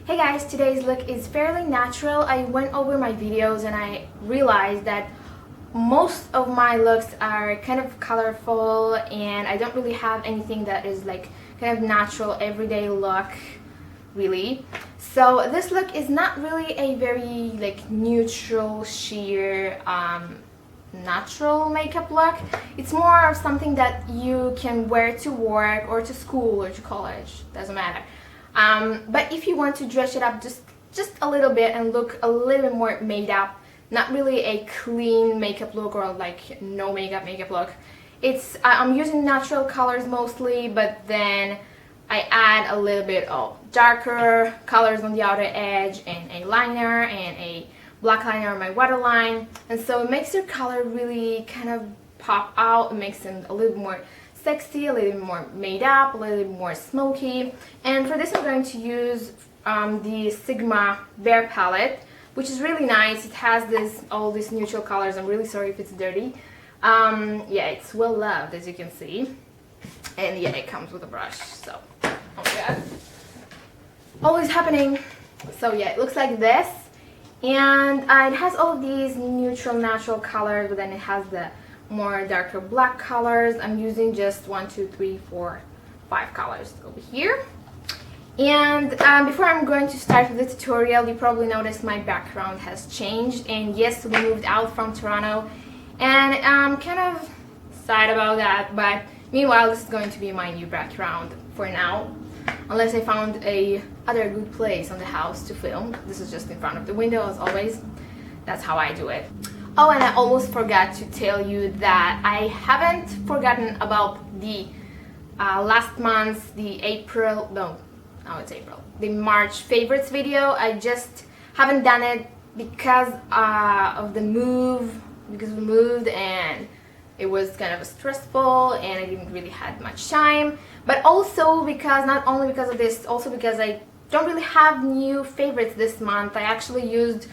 Hey guys, today's look is fairly natural. I went over my videos and I realized that most of my looks are kind of colorful and I don't really have anything that is like kind of natural everyday look really. So this look is not really a very like neutral sheer natural makeup look. It's more of something that you can wear to work or to school or to college, doesn't matter. But if you want to dress it up just a little bit and look a little bit more made up, not really a clean makeup look or like no makeup look. I'm using natural colors mostly, but then I add a little bit of darker colors on the outer edge and a liner and a black liner on my waterline, and so it makes your color really kind of pop out. It makes them a little more sexy, a little bit more made up, a little bit more smoky. And for this I'm going to use the Sigma Bear palette, which is really nice. It has all these neutral colors. I'm really sorry if it's dirty. Yeah, it's well loved, as you can see. And yeah, it comes with a brush, so oh my god, always happening. So yeah, it looks like this, and it has all of these neutral natural colors, but then it has the more darker black colors. I'm using just 1, 2, 3, 4, 5 colors over here. And before I'm going to start with the tutorial, you probably noticed my background has changed, and yes, we moved out from Toronto, and I'm kind of sad about that, but meanwhile this is going to be my new background for now, unless I found a other good place on the house to film. This is just in front of the window as always. That's how I do it. Oh, and I almost forgot to tell you that I haven't forgotten about the last month's, the March favorites video. I just haven't done it because of the move, because we moved and it was kind of stressful and I didn't really have much time, but also because, not only because of this, also because I don't really have new favorites this month. I actually used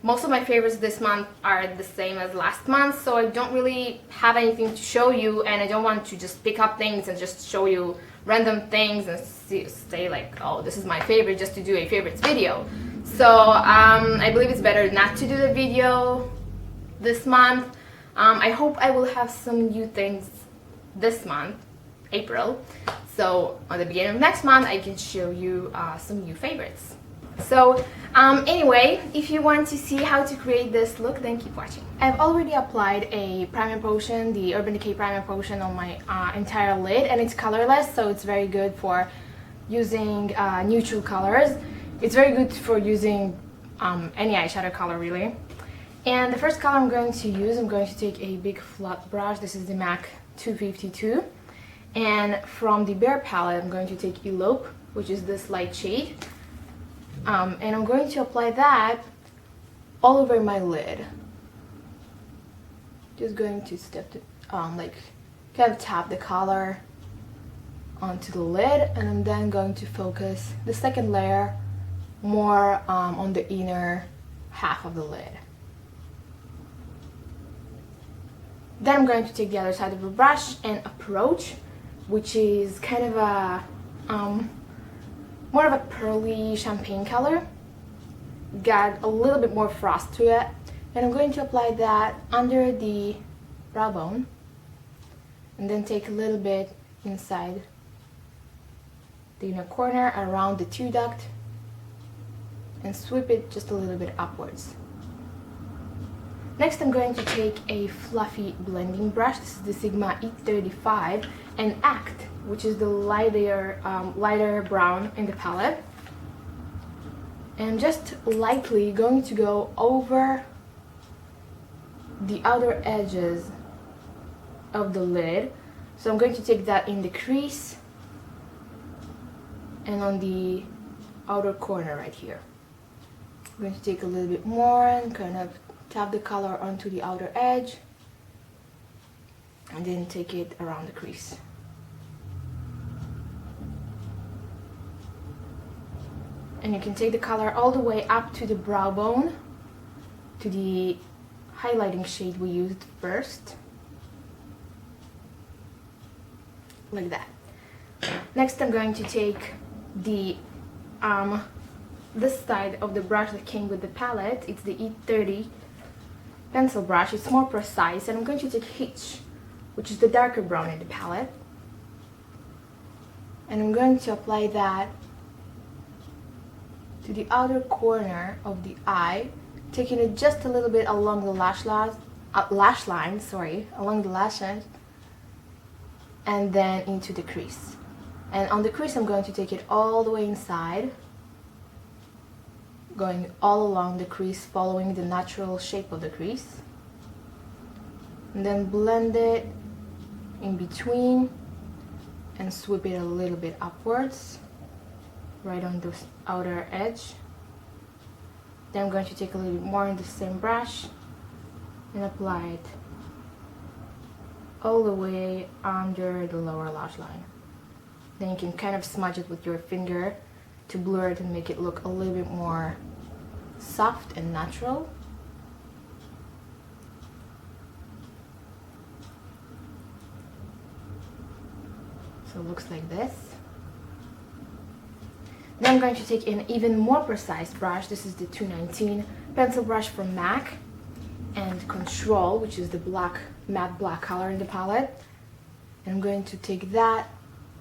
most of my favorites this month are the same as last month, so I don't really have anything to show you, and I don't want to just pick up things and just show you random things and say like, oh, this is my favorite, just to do a favorites video. So I believe it's better not to do the video this month. I hope I will have some new things this month, April, so at the beginning of next month I can show you some new favorites. So anyway, if you want to see how to create this look, then keep watching. I've already applied a primer potion, the Urban Decay primer potion, on my entire lid, and it's colorless, so it's very good for using neutral colors. It's very good for using any eyeshadow color really. And the first color I'm going to use, I'm going to take a big flat brush. This is the MAC 252, and from the Bear palette I'm going to take Elope, which is this light shade. And I'm going to apply that all over my lid. Just going to like kind of tap the color onto the lid, and I'm then going to focus the second layer more on the inner half of the lid. Then I'm going to take the other side of the brush and approach, which is kind of a more of a pearly champagne color. Got a little bit more frost to it, and I'm going to apply that under the brow bone, and then take a little bit inside the inner corner around the tear duct and sweep it just a little bit upwards. Next I'm going to take a fluffy blending brush. This is the Sigma E35, and Act, which is the lighter brown in the palette, and just lightly going to go over the outer edges of the lid. So I'm going to take that in the crease and on the outer corner right here. I'm going to take a little bit more and kind of tap the color onto the outer edge, and then take it around the crease. And you can take the color all the way up to the brow bone, to the highlighting shade we used first, like that. Next I'm going to take the this side of the brush that came with the palette. It's the E30 pencil brush. It's more precise, and I'm going to take Hitch, which is the darker brown in the palette, and I'm going to apply that to the outer corner of the eye, taking it just a little bit along the lash line, along the lashes, and then into the crease. And on the crease, I'm going to take it all the way inside, going all along the crease, following the natural shape of the crease, and then blend it in between and sweep it a little bit upwards, right on the outer edge. Then I'm going to take a little bit more in the same brush and apply it all the way under the lower lash line. Then you can kind of smudge it with your finger to blur it and make it look a little bit more soft and natural. So it looks like this. Then I'm going to take an even more precise brush. This is the 219 pencil brush from MAC, and Control, which is the black, matte black color in the palette. And I'm going to take that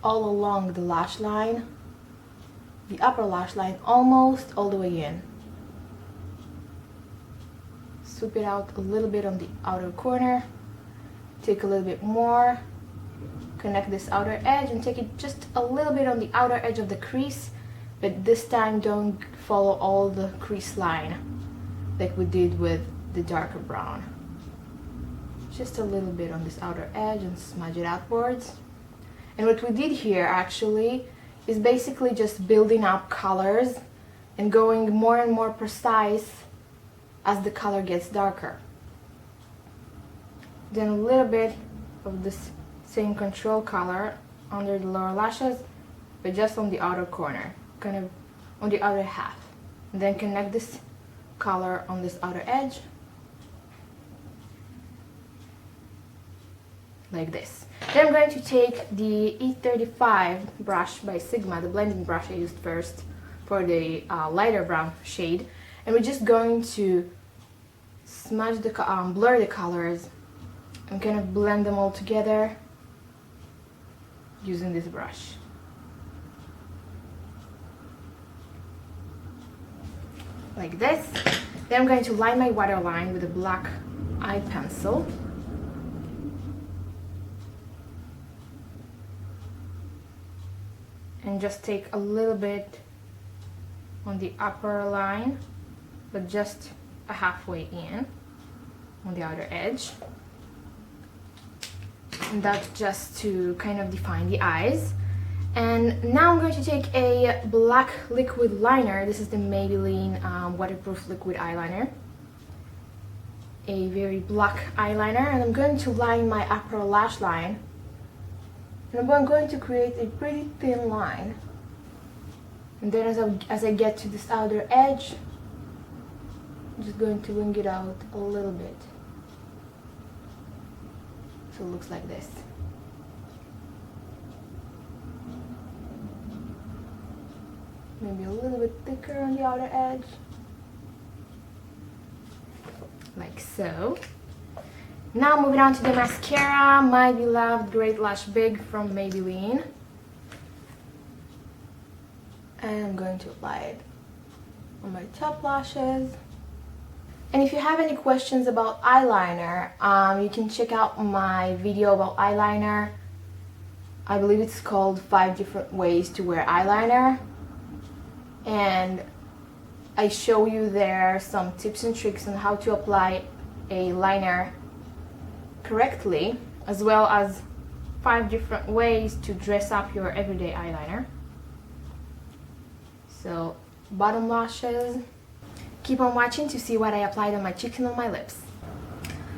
all along the lash line, the upper lash line, almost all the way in. Sweep it out a little bit on the outer corner, take a little bit more, connect this outer edge, and take it just a little bit on the outer edge of the crease, but this time don't follow all the crease line like we did with the darker brown. Just a little bit on this outer edge and smudge it outwards. And what we did here actually is basically just building up colors and going more and more precise as the color gets darker. Then a little bit of this same Control color under the lower lashes, but just on the outer corner, kind of on the outer half. And then connect this color on this outer edge, like this. Then I'm going to take the E35 brush by Sigma, the blending brush I used first for the lighter brown shade, and we're just going to smudge the blur the colors and kind of blend them all together using this brush. Like this. Then I'm going to line my waterline with a black eye pencil. And just take a little bit on the upper line, but just a halfway in on the outer edge. And that's just to kind of define the eyes. And now I'm going to take a black liquid liner. This is the Maybelline waterproof liquid eyeliner. A very black eyeliner, and I'm going to line my upper lash line. And I'm going to create a pretty thin line. And then as I get to this outer edge, I'm just going to wing it out a little bit. So it looks like this. Maybe a little bit thicker on the outer edge. Like so. Now moving on to the mascara, my beloved Great Lash Big from Maybelline. And I'm going to apply it on my top lashes. And if you have any questions about eyeliner, you can check out my video about eyeliner. I believe it's called 5 Different Ways to Wear Eyeliner. And I show you there some tips and tricks on how to apply a liner correctly, as well as 5 different ways to dress up your everyday eyeliner. So, bottom lashes. Keep on watching to see what I applied on my cheeks and on my lips.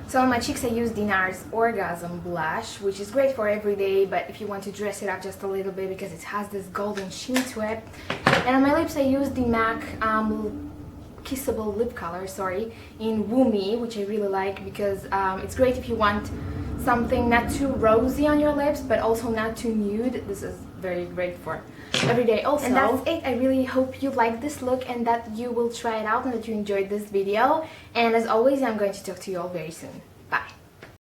So on my cheeks I used the NARS Orgasm Blush, which is great for every day, but if you want to dress it up just a little bit because it has this golden sheen to it. And on my lips I used the MAC Kissable lip color, in Woo Me, which I really like because it's great if you want something not too rosy on your lips, but also not too nude. This is very great for every day also. And that's it. I really hope you like this look and that you will try it out and that you enjoyed this video. And as always, I'm going to talk to you all very soon.